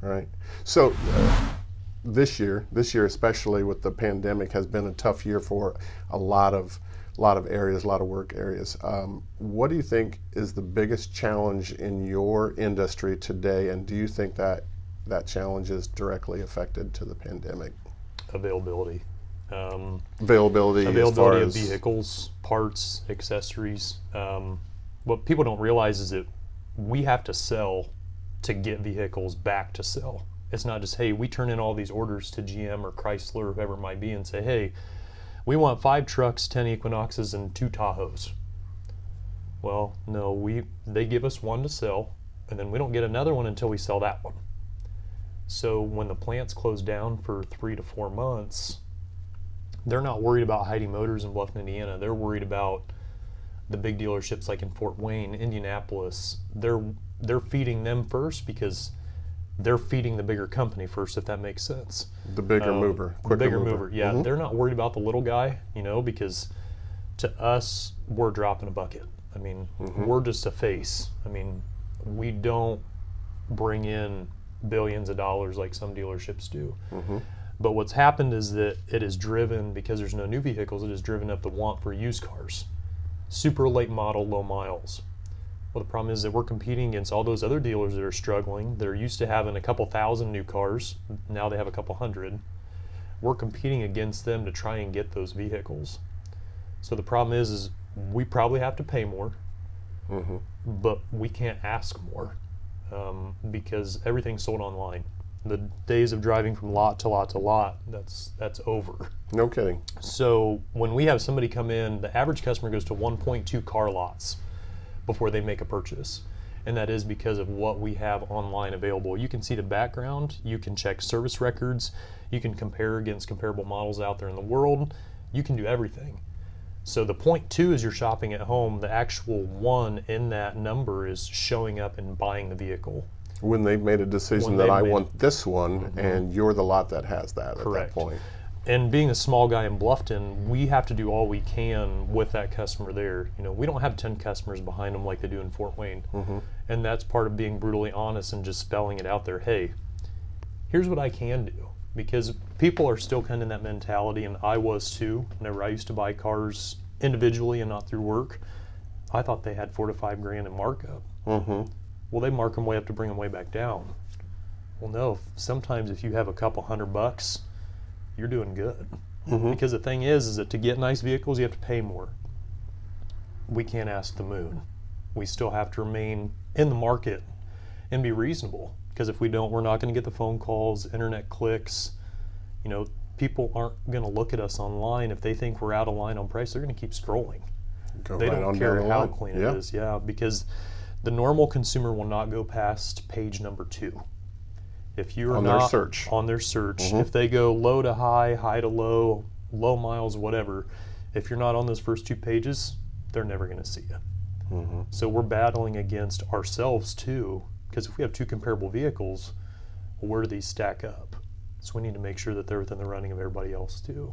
Right. So this year especially with the pandemic, has been a tough year for a lot of areas, a lot of work areas. What do you think is the biggest challenge in your industry today, and do you think that challenge is directly affected to the pandemic? Availability. Availability as far Availability of as vehicles, parts, accessories. What people don't realize is that we have to sell to get vehicles back to sell. It's not just, hey, we turn in all these orders to GM or Chrysler or whoever it might be and say, hey, we want 5 trucks, 10 Equinoxes, and 2 Tahoes. Well, no, they give us one to sell, and then we don't get another one until we sell that one. So when the plant's closed down for 3 to 4 months, they're not worried about Hiday Motors in Bluffton, Indiana. They're worried about the big dealerships like in Fort Wayne, Indianapolis. They're feeding them first because they're feeding the bigger company first, if that makes sense. the bigger mover, The quicker bigger mover, yeah. Mhm. They're not worried about the little guy, because to us, we're dropping a bucket. I mean, we're just a face. I mean, we don't bring in billions of dollars like some dealerships do. But what's happened is that it is driven, because there's no new vehicles, it has driven up the want for used cars. Super late model, low miles. Well, the problem is that we're competing against all those other dealers that are struggling. They're used to having a couple thousand new cars. Now they have a couple hundred. We're competing against them to try and get those vehicles. So the problem is we probably have to pay more, but we can't ask more because everything's sold online. The days of driving from lot to lot to lot, that's over. No kidding. So when we have somebody come in, the average customer goes to 1.2 car lots before they make a purchase. And that is because of what we have online available. You can see the background, you can check service records, you can compare against comparable models out there in the world, you can do everything. So the 0.2 is you're shopping at home, the actual 1 in that number is showing up and buying the vehicle. When they've made a decision When that they've I made- want this one, and you're the lot that has that Correct. at that point. And being a small guy in Bluffton, we have to do all we can with that customer there. We don't have 10 customers behind them like they do in Fort Wayne. And that's part of being brutally honest and just spelling it out there. Hey, here's what I can do. Because people are still kind of in that mentality, and I was too. Whenever I used to buy cars individually and not through work, I thought they had $4 to $5 grand in markup. Well, they mark them way up to bring them way back down. Well, no, sometimes if you have a couple $100, you're doing good. Because the thing is that to get nice vehicles, you have to pay more. We can't ask the moon. We still have to remain in the market and be reasonable. Because if we don't, we're not going to get the phone calls, internet clicks. People aren't going to look at us online. If they think we're out of line on price, they're going to keep scrolling. Go They right don't on care down the how line. clean Yeah. it is. Yeah, because the normal consumer will not go past page number 2. If you're On not their search. on their search, if they go low to high, high to low, low miles, whatever, if you're not on those first 2 pages, they're never going to see you. So we're battling against ourselves too, because if we have 2 comparable vehicles, well, where do these stack up? So we need to make sure that they're within the running of everybody else too.